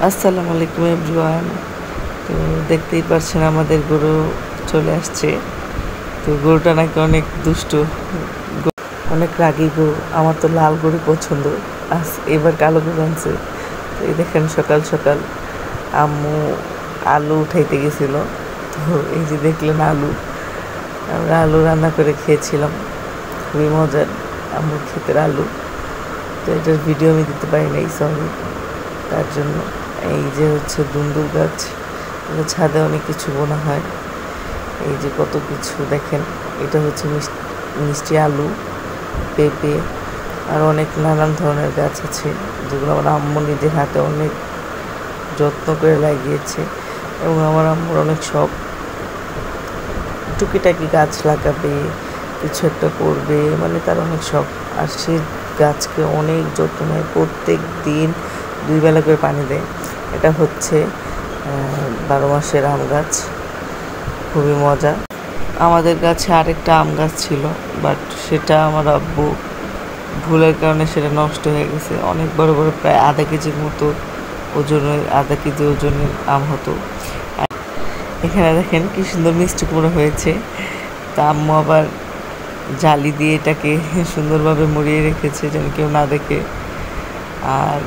আসসালামু আলাইকুম এভরিওয়ান। তো দেখতেই পাচ্ছেন আমাদের গরু চলে আসছে। তো গরুটা নাকি অনেক দুষ্টু, অনেক রাগী গরু। আমার তো লাল গরু পছন্দ, এবার কালো গরু আনছে। তো এই দেখেন সকাল সকাল আম্মু আলু উঠাইতে গেছিল। তো এই যে দেখলেন আমরা আলু রান্না করে খেয়েছিলাম, খুবই মজার আম্মুর ক্ষেতের আলু। তো এটার ভিডিও আমি দিতে পারি নাই, সরি তার জন্য। এই যে হচ্ছে দুন্দুল গাছ, ছাদে অনেক কিছু বোনা হয়। এই যে কত কিছু দেখেন, এটা হচ্ছে মিষ্টি আলু, পেঁপে, আর অনেক নানান ধরনের গাছ আছে, যেগুলো আমার আম্মু নিজের হাতে অনেক যত্ন করে লাগিয়েছে। এবং আমার আম্মুর অনেক শখ, টুকিটাকি গাছ লাগাবে, কিছু একটা করবে, মানে তার অনেক শখ। আর সে গাছকে অনেক যত্ন নেয়, প্রত্যেক দিন 2 বেলা করে পানি দেয়। এটা হচ্ছে 12 মাসের আম গাছ, খুবই মজা। আমাদের গাছে আরেকটা আম গাছ ছিল, বাট সেটা আমার আব্বু ভুলের কারণে সেটা নষ্ট হয়ে গেছে। অনেক বড় বড়, প্রায় আধা কেজির মতো ওজনের, আধা কেজি ওজনের আম হতো। এখানে দেখেন কি সুন্দর মিষ্টি কুমড়ো হয়েছে। তা আম্মু আবার জালি দিয়ে এটাকে সুন্দরভাবে মুড়িয়ে রেখেছে, যেন কেউ না দেখে আর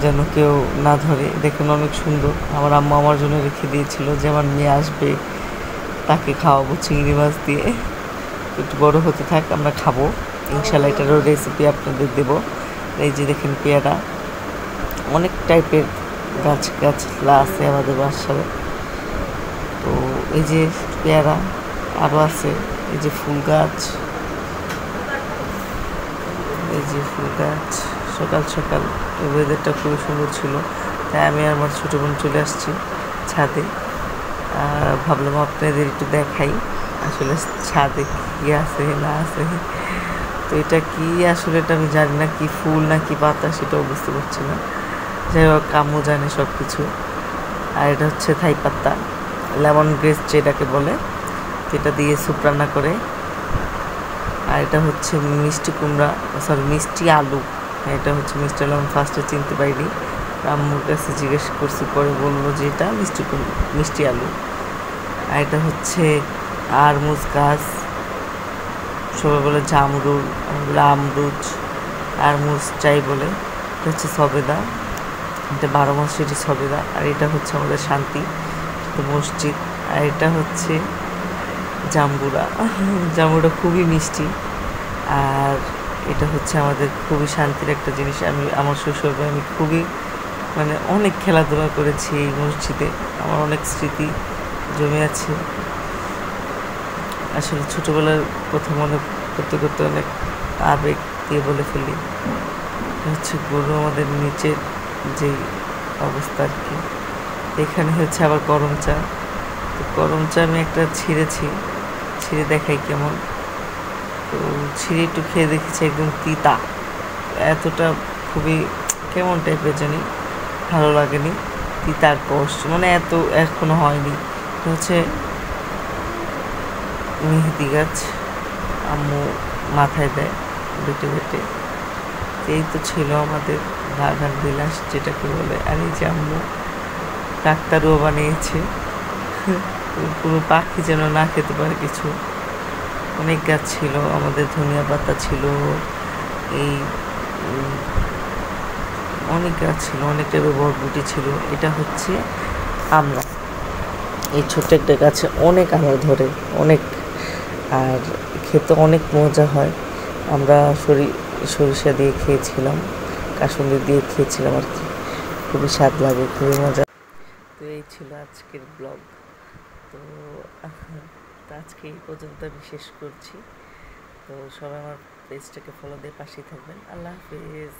যেন কেউ না ধরে। দেখুন অনেক সুন্দর। আমার আম্মা আমার জন্য রেখে দিয়েছিল, যে আমার মেয়ে আসবে তাকে খাওয়াবো চিংড়ি মাছ দিয়ে। একটু বড় হতে থাক, আমরা খাবো ইনশাল্লাহ। এটারও রেসিপি আপনাদের দেব। এই যে দেখেন পেয়ারা, অনেক টাইপের গাছলা আছে আমাদের বাসায়। তো এই যে পেয়ারা আরও আছে, এই যে ফুল গাছ, সকাল সকাল এই ওয়েদারটা খুবই সুন্দর ছিল। তাই আমি আর আমার ছোটো বোন চলে আসছি ছাদে। ভাবলাম আপনাদের একটু দেখাই আসলে ছাদে কী আছে না আছে। তো এটা কি আসলে, এটা আমি জানি না কি ফুল না কি পাতা, সেটাও বুঝতে পারছি না। যাই হোক আম্মু জানে সব কিছু। আর এটা হচ্ছে থাই পাতা, লেমন গ্রেস যেটাকে বলে, এটা দিয়ে স্যুপ রান্না করে। আর এটা হচ্ছে মিষ্টি কুমড়া, সরি মিষ্টি আলু। এটা হচ্ছে মিষ্টি আলু, আমি ফার্স্টে চিনতে পারিনি, আম্মুর কাছে জিজ্ঞেস করছি, পরে বললো যে এটা মিষ্টি আলু। আর এটা হচ্ছে আরমুজ গাছ, সবাই বলে জামরুল, আমি বলে আমরুজ, আরমুজ চাই বলে। এটা হচ্ছে সবেদা, এটা 12 মাসেরই সবেদা। আর এটা হচ্ছে আমাদের শান্তি মসজিদ। আর এটা হচ্ছে জাম্বুরা খুবই মিষ্টি। আর এটা হচ্ছে আমাদের খুবই শান্তির একটা জিনিস। আমার শৈশবে আমি খুবই, মানে অনেক খেলাধুলা করেছি এই মসজিদে, আমার অনেক স্মৃতি জমে আছে। আসলে ছোটোবেলার কথা মনে করতে করতে অনেক আবেগ দিয়ে বলে ফেলি। হচ্ছে গরু আমাদের নিচের যেই অবস্থা আর কি। এখানে হচ্ছে আবার গরম চা। তো গরম চা আমি একটা ছিঁড়ে দেখাই কেমন। তো ছিঁড়ে একটু খেয়ে দেখেছি, একদম তিতা, এতটা খুবই কেমন টাইপের জানি, ভালো লাগেনি। তিতার কষ্ট মানে এত এখনো হয়নি। হচ্ছে মেহেদি গাছ, আম্মু মাথায় দেয় বেটে বেটে। এই তো ছিল আমাদের বাগান বিলাস যেটাকে বলে। আর এই যে আম্মু কাকতারুও বানিয়েছে, কোনো পাখি যেন না খেতে পারে কিছু। অনেক গাছ ছিল আমাদের, ধনিয়া পাতা ছিল, এই অনেক গাছ ছিল, অনেক টাইপের বরবুটি ছিল। এটা হচ্ছে আমড়া, এই ছোট্ট একটা গাছে অনেক আমড়া ধরে, অনেক। আর খেতে অনেক মজা হয়। আমরা সরিষা দিয়ে খেয়েছিলাম, কাসুন্দি দিয়ে খেয়েছিলাম আর কি, খুবই স্বাদ লাগে, খুবই মজা। তো এই ছিল আজকের ব্লগ। তো আজকে এই পর্যন্ত আমি শেষ করছি। তো সবাই আমার পেজটাকে ফলো দিয়ে পাশেই থাকবেন। আল্লাহ হাফিজ।